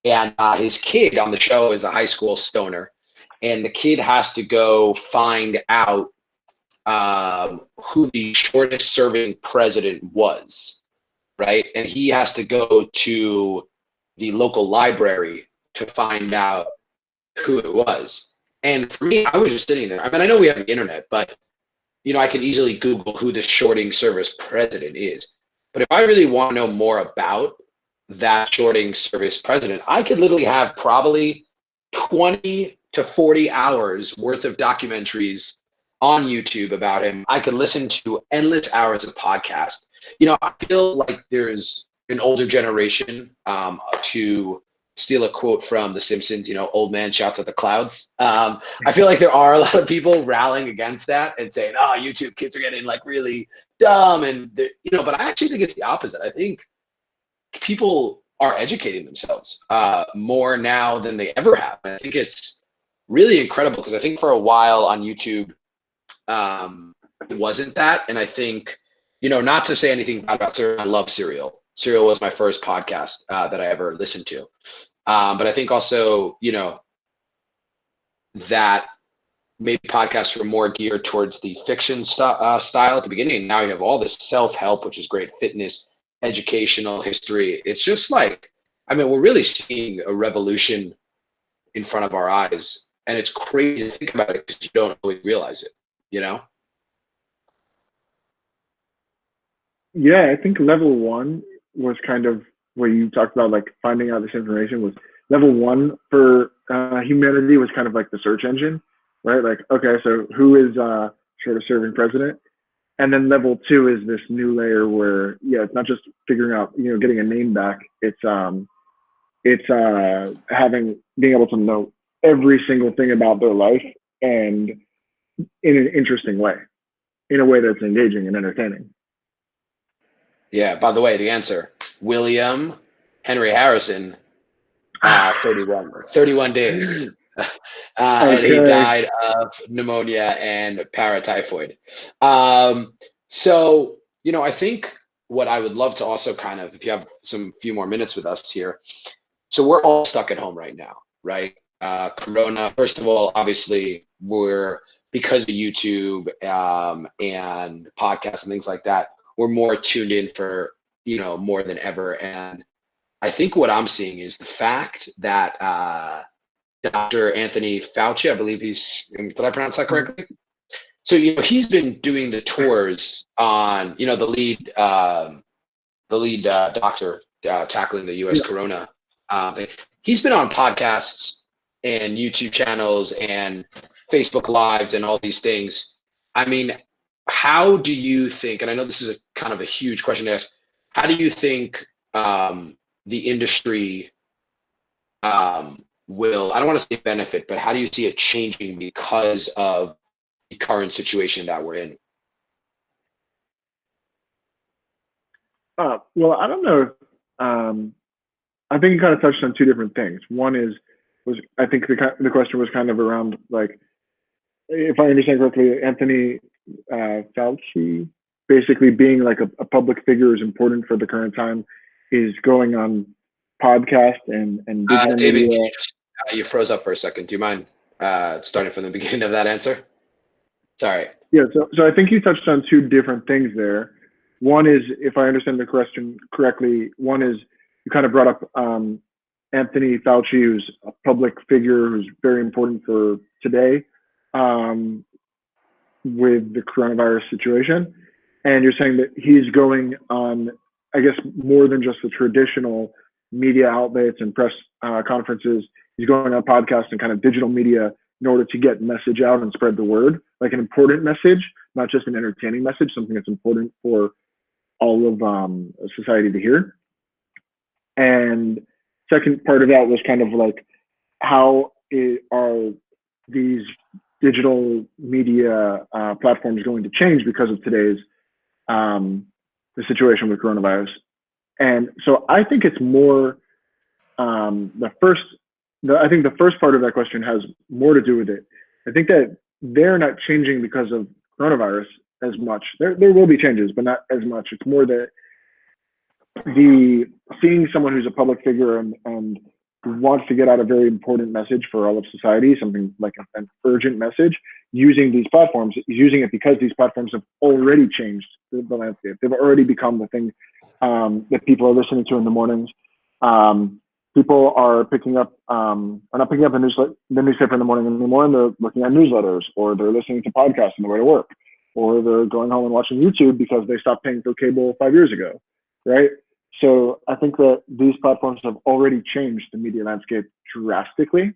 Speaker 2: And his kid on the show is a high school stoner, and the kid has to go find out who the shortest serving president was, right? And he has to go to the local library to find out who it was. And for me, I was just sitting there. I mean, I know we have the internet, but I could easily Google who the shorting service president is. But if I really want to know more about that shorting service president, I could literally have probably 20 to 40 hours worth of documentaries on YouTube about him. I could listen to endless hours of podcasts. I feel like there's an older generation, to steal a quote from The Simpsons, old man shouts at the clouds. I feel like there are a lot of people rallying against that and saying, oh, YouTube kids are getting like really dumb. And, but I actually think it's the opposite. I think people are educating themselves more now than they ever have. And I think it's really incredible because I think for a while on YouTube, it wasn't that. And I think, not to say anything bad about Serial, I love Serial. Serial was my first podcast that I ever listened to. But I think also, that maybe podcasts were more geared towards the fiction style at the beginning. Now you have all this self-help, which is great, fitness, educational, history. It's just like, we're really seeing a revolution in front of our eyes. And it's crazy to think about it because you don't always realize it,
Speaker 3: Yeah, I think level one was kind of where you talked about like finding out this information. Was level one for humanity was kind of like the search engine, right? Like, okay, so who is sort of serving president? And then level two is this new layer where, yeah, it's not just figuring out, getting a name back. It's being able to know every single thing about their life and in an interesting way, in a way that's engaging and entertaining.
Speaker 2: Yeah, by the way, the answer, William Henry Harrison, 31 days. And he died of pneumonia and paratyphoid. So, I think what I would love to also kind of, if you have few more minutes with us here. So we're all stuck at home right now, right? Corona, first of all, obviously because of YouTube and podcasts and things like that, we're more tuned in for, more than ever. And I think what I'm seeing is the fact that Dr. Anthony Fauci, I believe did I pronounce that correctly? So, he's been doing the tours on, the lead doctor tackling the U.S. Corona thing. He's been on podcasts and YouTube channels and Facebook Lives and all these things. How do you think, and I know this is a kind of a huge question to ask, how do you think the industry will, I don't want to say benefit, but how do you see it changing because of the current situation that we're in?
Speaker 3: Well, I don't know. I think you kind of touched on two different things. One was I think the question was kind of around like, if I understand correctly, Anthony Fauci basically being like a public figure is important for the current time, is going on podcast and digital
Speaker 2: David,
Speaker 3: media.
Speaker 2: you froze up for a second. Do you mind starting from the beginning of that answer? Sorry.
Speaker 3: Yeah, so I think you touched on two different things there. One is, if I understand the question correctly, one is you kind of brought up Anthony Fauci, who's a public figure who's very important for today with the coronavirus situation. And you're saying that he's going on, I guess, more than just the traditional media outlets and press conferences. He's going on podcasts and kind of digital media in order to get message out and spread the word, like an important message, not just an entertaining message, something that's important for all of society to hear. And second part of that was kind of like, how are these digital media platforms going to change because of today's the situation with coronavirus. And so I think it's more I think the first part of that question has more to do with it. I think that they're not changing because of coronavirus as much. There will be changes, but not as much. It's more that seeing someone who's a public figure and wants to get out a very important message for all of society, something like an urgent message, using these platforms, using it because these platforms have already changed the landscape. They've already become the thing that people are listening to in the mornings. People are not picking up the newspaper in the morning anymore, and they're looking at newsletters, or they're listening to podcasts on the way to work, or they're going home and watching YouTube because they stopped paying for cable 5 years ago, right? So I think that these platforms have already changed the media landscape drastically.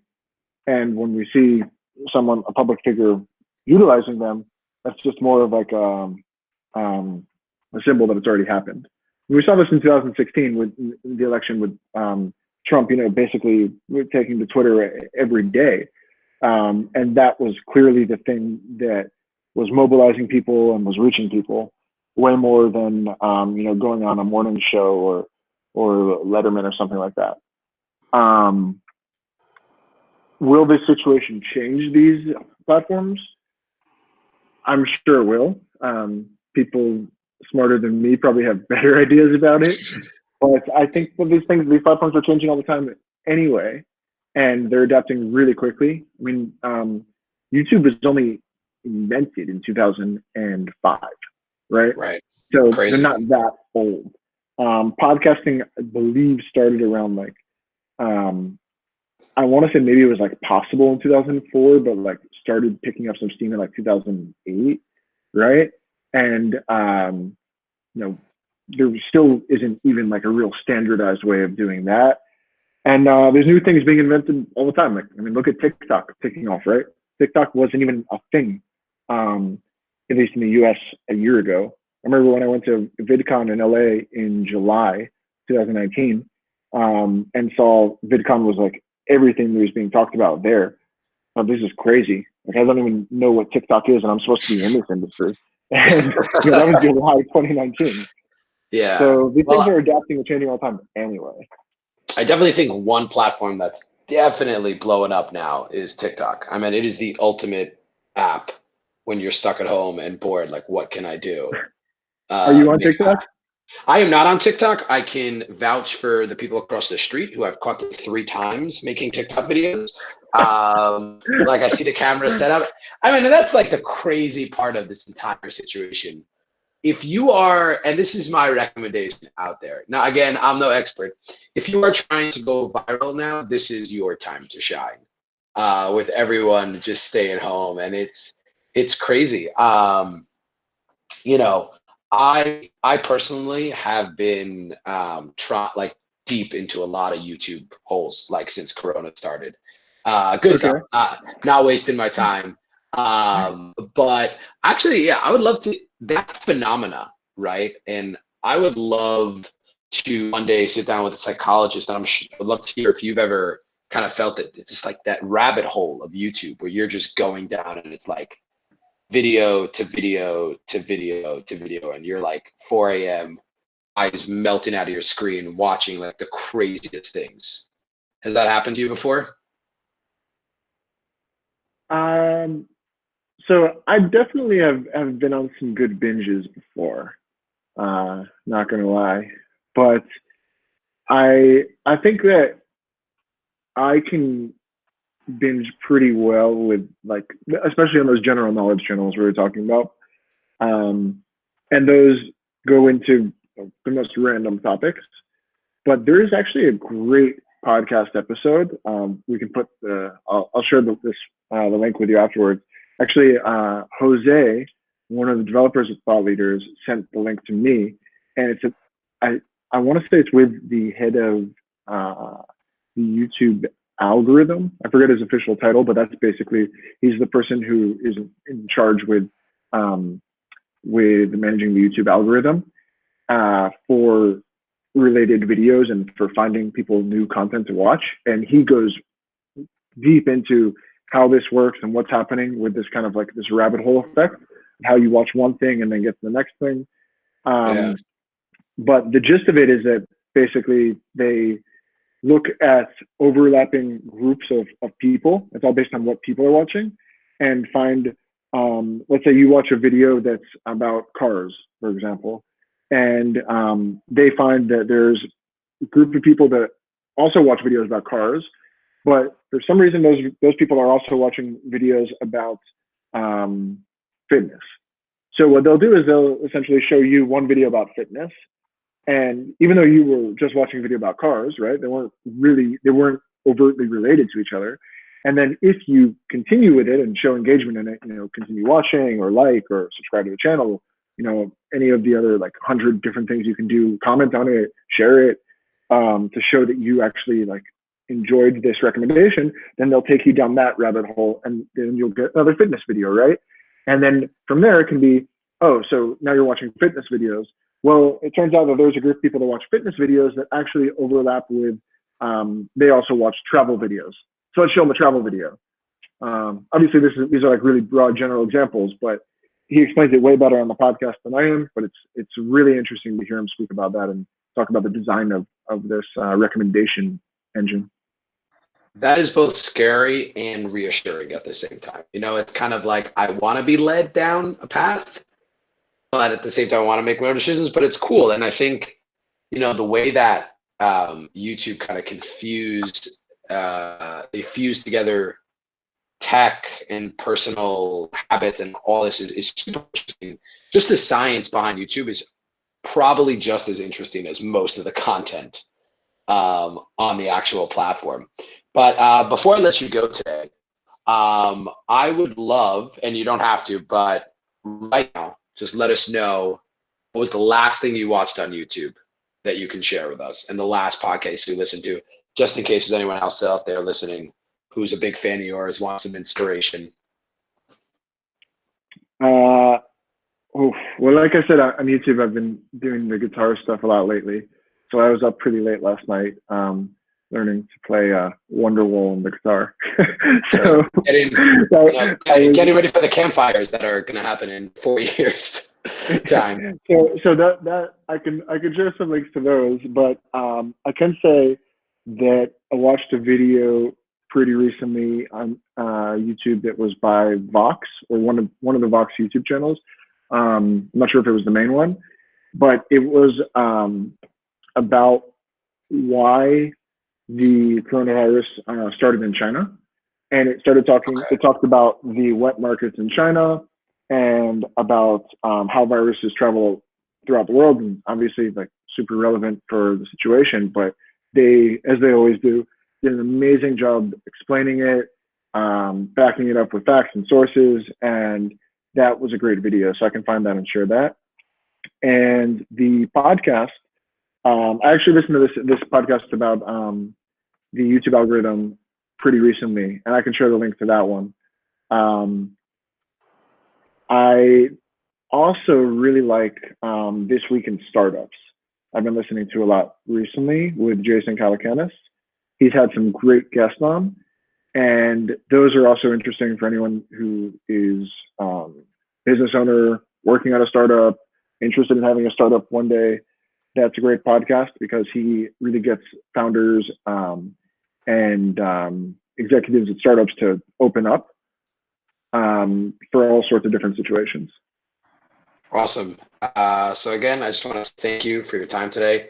Speaker 3: And when we see a public figure utilizing them, that's just more of like a symbol that it's already happened. We saw this in 2016 with the election with Trump, basically taking to Twitter every day. And that was clearly the thing that was mobilizing people and was reaching people way more than, going on a morning show or Letterman or something like that. Will this situation change these platforms? I'm sure it will. People smarter than me probably have better ideas about it. But I think these platforms are changing all the time anyway, and they're adapting really quickly. I mean, YouTube was only invented in 2005, right?
Speaker 2: Right.
Speaker 3: So
Speaker 2: Crazy.
Speaker 3: they're not that old. Podcasting, I believe, started around I want to say maybe it was possible in 2004, but started picking up some steam in 2008, right? And there still isn't even a real standardized way of doing that. And there's new things being invented all the time. Look at TikTok taking off, right? TikTok wasn't even a thing, at least in the US a year ago. I remember when I went to VidCon in LA in July 2019, and saw VidCon was everything that was being talked about there. Oh, this is crazy. I don't even know what TikTok is, and I'm supposed to be in this industry. And that was July 2019.
Speaker 2: Yeah.
Speaker 3: So these things are adapting and changing all the time anyway.
Speaker 2: I definitely think one platform that's definitely blowing up now is TikTok. It is the ultimate app when you're stuck at home and bored. What can I do?
Speaker 3: Are you on TikTok?
Speaker 2: I am not on TikTok. I can vouch for the people across the street who I've caught them 3 times making TikTok videos. I see the camera set up. That's the crazy part of this entire situation. If you are, and this is my recommendation out there. Now, again, I'm no expert. If you are trying to go viral now, this is your time to shine. With everyone just staying home, and it's crazy. I personally have been deep into a lot of YouTube holes since Corona started. Good stuff. Not wasting my time. But actually, yeah, I would love to that phenomena, right? And I would love to one day sit down with a psychologist, and I would love to hear if you've ever kind of felt it. It's just that rabbit hole of YouTube where you're just going down, and it's video to video to video to video, and you're 4 a.m. eyes melting out of your screen watching the craziest things. Has that happened to you before?
Speaker 3: So I definitely have been on some good binges before. Not gonna lie, but I think that I can binge pretty well with especially on those general knowledge channels we were talking about, and those go into the most random topics. But there is actually a great podcast episode. We can put I'll share the link with you afterwards. Actually, Jose, one of the developers of ThoughtLeaders, sent the link to me, and I want to say it's with the head of the YouTube algorithm. I forget his official title, but that's basically, he's the person who is in charge with managing the YouTube algorithm for related videos and for finding people new content to watch. And he goes deep into how this works and what's happening with this kind of like this rabbit hole effect, how you watch one thing and then get to the next thing.
Speaker 2: Yeah.
Speaker 3: But the gist of it is that basically they look at overlapping groups of people. It's all based on what people are watching, and find, let's say you watch a video that's about cars, for example, and they find that there's a group of people that also watch videos about cars, but for some reason those people are also watching videos about fitness. So what they'll do is they'll essentially show you one video about fitness, and even though you were just watching a video about cars, right? They weren't overtly related to each other. And then if you continue with it and show engagement in it, continue watching or like or subscribe to the channel, any of the other like 100 different things you can do, comment on it, share it, to show that you actually like enjoyed this recommendation, then they'll take you down that rabbit hole, and then you'll get another fitness video, right? And then from there it can be, oh, so now you're watching fitness videos. Well, it turns out that there's a group of people that watch fitness videos that actually overlap with, they also watch travel videos. So let's show them a travel video. Obviously, these are like really broad general examples, but he explains it way better on the podcast than I am. But it's really interesting to hear him speak about that and talk about the design of this recommendation engine.
Speaker 2: That is both scary and reassuring at the same time. It's kind of like I want to be led down a path, but at the same time, I want to make my own decisions. But it's cool, and I think the way that YouTube kind of they fuse together tech and personal habits and all this is super interesting. Just the science behind YouTube is probably just as interesting as most of the content on the actual platform. But before I let you go today, I would love, and you don't have to, but right now, just let us know what was the last thing you watched on YouTube that you can share with us, and the last podcast you listened to, just in case there's anyone else out there listening who's a big fan of yours, wants some inspiration.
Speaker 3: Well, like I said, on YouTube, I've been doing the guitar stuff a lot lately. So I was up pretty late last night learning to play Wonderwall on the guitar. So
Speaker 2: getting ready for the campfires that are going to happen in 4 years time.
Speaker 3: So that I can share some links to those, but I can say that I watched a video pretty recently on YouTube that was by Vox, or one of the Vox YouTube channels. I'm not sure if it was the main one, but it was about why the coronavirus started in China, and it started talking. Okay. It talked about the wet markets in China and about how viruses travel throughout the world, and obviously like super relevant for the situation. But they, as they always do, did an amazing job explaining it, backing it up with facts and sources, and that was a great video. So I can find that and share that. And the podcast, I actually listened to this podcast about the YouTube algorithm pretty recently, and I can share the link to that one. I also really like This Week in Startups. I've been listening to a lot recently with Jason Calacanis. He's had some great guests on, and those are also interesting for anyone who is business owner, working at a startup, interested in having a startup one day. That's a great podcast because he really gets founders and executives at startups to open up for all sorts of different situations.
Speaker 2: Awesome. So again, I just want to thank you for your time today.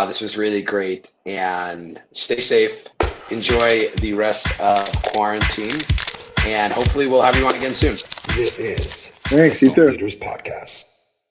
Speaker 2: This was really great, and stay safe. Enjoy the rest of quarantine, and hopefully we'll have you on again soon.
Speaker 1: This is
Speaker 3: Thanks,
Speaker 1: the
Speaker 3: you too.
Speaker 1: ThoughtLeaders Podcast.